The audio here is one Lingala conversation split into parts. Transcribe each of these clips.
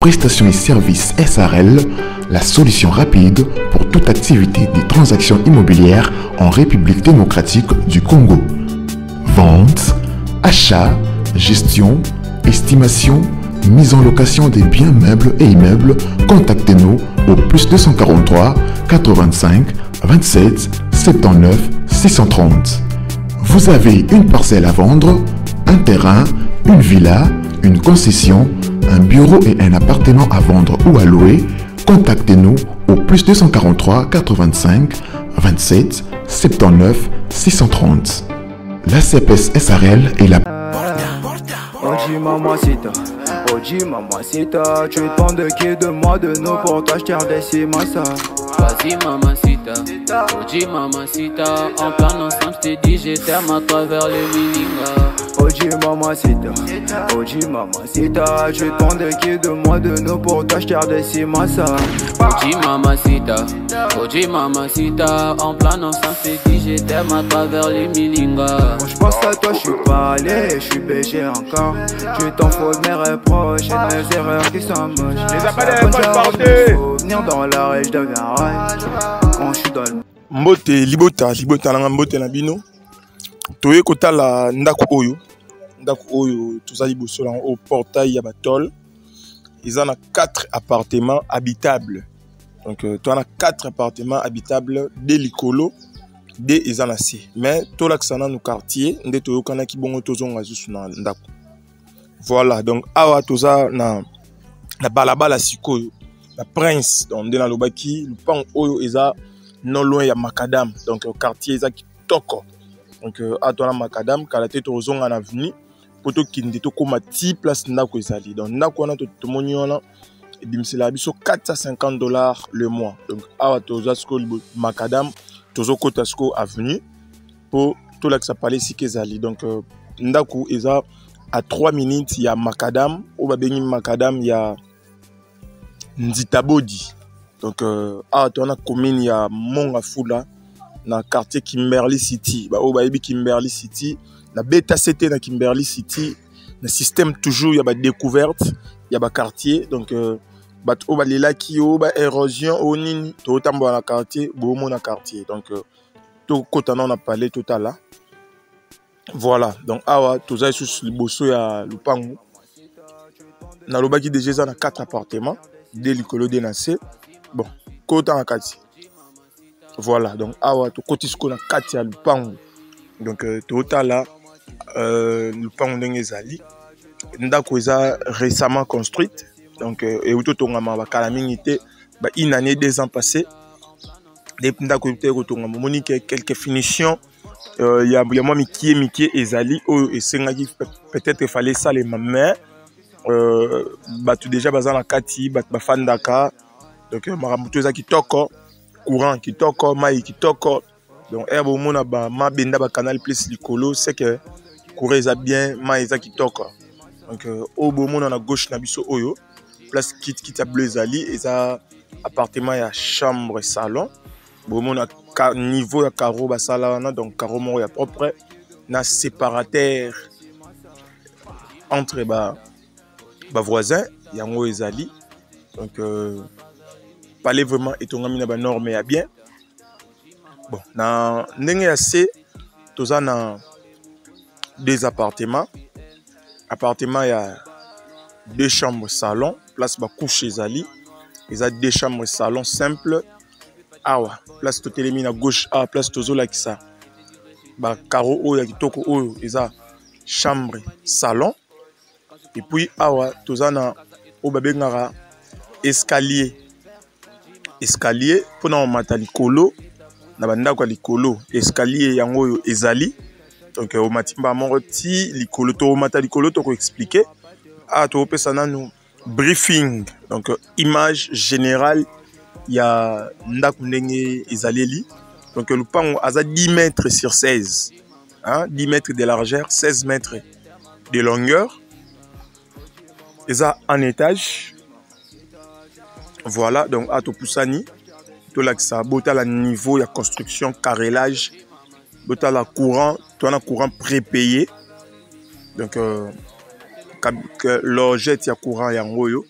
Prestations et services SARL, la solution rapide pour toute activité des transactions immobilières en République démocratique du Congo. Vente, achat, gestion, estimation, mise en location des biens meubles et immeubles. Contactez-nous au +243 85 27 79 630. Vous avez une parcelle à vendre, un terrain, une villa, une concession, un bureau et un appartement à vendre ou à louer. Contactez-nous au +243 85 27 79 630. La CPS SARL est la... Oji mamacita, Oji mamacita, tu demandes de qui, de moi, de nous, pour toi je t'ai redessus massa. Vas-y mamacita, Oji mamacita, en plein ensemble je t'ai dit j'étais à travers les Mininga. Oji mamacita, tu demandes de qui, de moi, de nous, pour toi je t'ai redessus massa. Oji mamacita, en plein ensemble je t'ai dit j'étais à travers les Mininga. Quand je pense à toi je suis pas allé, je suis péché encore. Tu t'en fous de mes reproches et de mes erreurs qui sont moches. Les appels pas de venir dans la rage, je deviens rage. Quand je suis dans le... Mbote libota nanga mbote na bino. Toye kota la ndako oyo tozali boso la au portail ya batol. Ils en a 4 appartements habitables. Donc tu en as 4 appartements habitables de likolo de ils en a si. Mais to laksana no quartier nde toyo kana ki bongo tozonga zusu na ndako. Voilà, donc awa toza na balabala sikoyo la Prince donc de la lobaki le pan oyo eza non loin ya Macadam, donc quartier eza kitoko. Donc atona Macadam kala te tozonga na avenue poto kinde to koma ti place ndako ezali. Donc ndako wana to moni wana ebimsela biso $450 le mois. Donc awa toza sko Macadam tozo kota sko avenue pour tout là que ça parlait si kezali. Donc ndako eza à 3 minutes, il y a Macadam. Au Babeni Macadam, il y a Nzitabodi. Donc, à la commune, il y a Mongafula, dans le quartier Kimberley City. Au Baby Kimberley City, la Beta CT dans Kimberley City, le système toujours, il y a des découvertes, il y a des quartiers. Donc, au Balela qui au érosion, au Nini, tout autant dans le quartier, beaucoup dans le quartier. Donc, tout côté on a parlé tout à l'heure. Voilà, donc awa toza sous le bosso ya lupango. Na lobaki déjà na 4 appartements, de likolo de nassé. Bon, kota na kati. Voilà, donc awa to kotisko na kati ya lupango. Donc tota là lupango ndenge ezali. Ndako eza récemment construite. Donc et uto tongama ba kala mingi te ba une année 2 ans passés. Depuis ndako te ko tongama moni quelques finitions. Il y a moi Mickey ezali et sengaki peut-être il fallait ça les mais tout déjà bazan la kati ba fandaka donc maramuto za kitoko courant kitoko mai kitoko donc herbe mona ba ma benda ba canal plus likolo c'est que courant ça bien mai za kitoko donc au beau mona na gauche na biso oyo place kit bleu ezali eza appartement ya chambre salon beau mona niveau ya carreau basala donc carreau moko ya propre na séparateur entre ba voisins yango ezali donc parler vraiment etongami na ba norme ya bien bon na ndenge ya C toza na 2 appartements ya 2 chambres salon place ba couche ezali eza 2 chambres salon simple. Awa place to telemi na gauche à place tozo lakisa ba carreau oyo ya kitoko oyo eza chambre salon et puis awa toza na o babengara escalier pona mata likolo na bandako ya likolo escalier yango oyo ezali donc o matimba moko ti likolo to mata likolo to ko expliquer a to pesa nanu briefing donc image générale. Il y a ndako ndenge ezaleli donc le pango aza 10 mètres sur 16 hein, 10 mètres de largeur 16 mètres de longueur eza en étage. Voilà donc à to pusani to laksa bota la niveau ya construction carrelage bota la courant to na courant prépayé donc que l'objet ya courant yango yo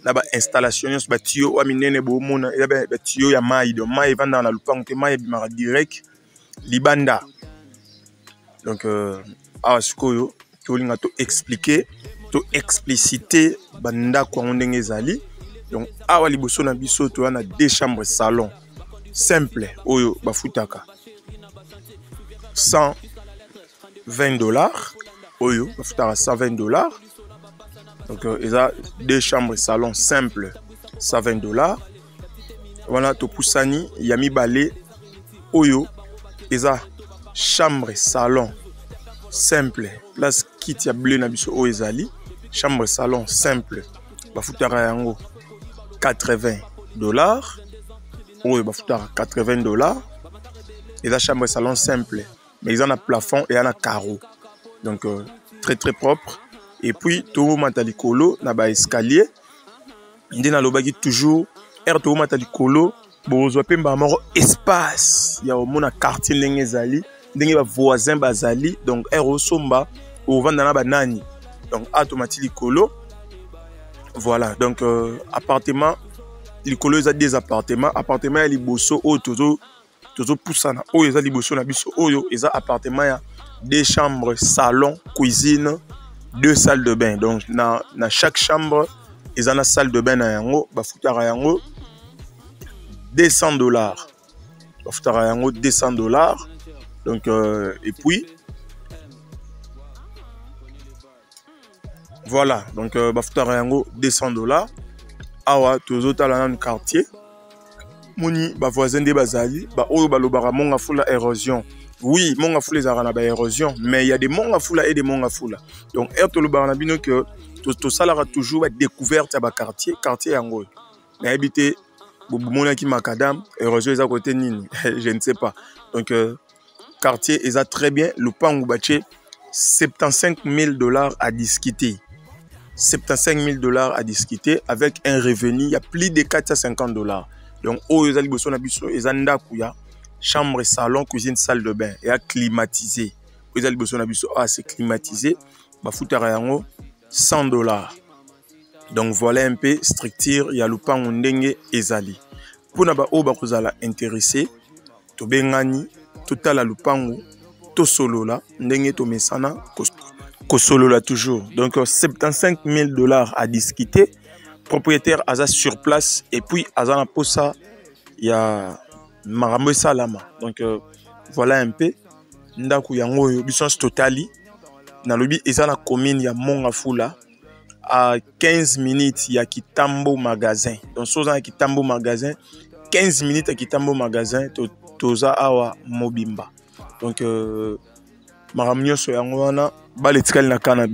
na ba installation nyonso ba tuyau wa minene bo mona ya ba tuyau ya mai donc mai vanda na lupango te mai bimaka direct libanda donc awa sikoyo tolinga to expliquer to expliciter bandako yango ndenge ezali donc awa liboso na biso to na 2 chambres salon simple oyo bafutaka $120 oyo bafutaka $120 donc ils ont 2 chambres salon simple $120 voilà to pusani yami balé oyo ils ont chambre salon simple place kit ya bleu na biso oyo ezali chambre salon simple bafutaka yango $80 oyo bafutaka $80 ils ont chambre salon simple mais ils ont un plafond et un carreau donc très très propre. Et puis to matalikolo na ba escalier ndena lobaki toujours to matalikolo bozwa pemba moko espace ya omona quartier ndenge ezali ndenge ba voisin bazali donc osomba ovanda na banani donc matalikolo voilà donc appartement likolo eza des appartements ya liboso o tozo poussana o eza liboso na biso oyo eza appartement ya 2 chambres salon cuisine 2 salles de bain donc na chaque chambre ils ont une salle de bain na yango bafutaka yango $200 bafutaka yango $200 donc et puis voilà donc bafutaka yango $200 awa tozotala na quartier moni ba voisin de bazali ba oyo balobaka monga fula érosion. Oui, monga fula ezara na ba érosion, mais il y a des monga fula et des monga fula. Donc to lobaka na bino que to salara toujours ba découverte ya ba quartier yango. Na habité bobumona ki makadam érosion eza côté nini je ne sais pas. Donc quartier eza très bien, lupangu bache $75,000 à discuter. $75,000 à discuter avec un revenu il y a plus de $450. Donc oyo eza liboso na biso eza ndaku ya chambre salon cuisine salle de bain et à climatisé. Oyo eza liboso na biso c'est climatisé bafutaka yango $100. Donc voilà un peu structure ya lupango ndenge ezali. Pona ba oyo bakozala intéressé to bengani totala lupango to solola ndenge to mesana kosolola toujours. Donc $75,000 à discuter. Propriétaire Aza sur place et puis Aza na posa ya marambo salama. Donc voilà un peu ndaku yango yo bisons totali na lobi eza na commune ya Mongafula à 15 minutes ya Kitambo magasin. Donc soza na Kitambo magasin 15 minutes à Kitambo magasin toza awa Mobimba. Donc marambo so yango wana baletikali na kana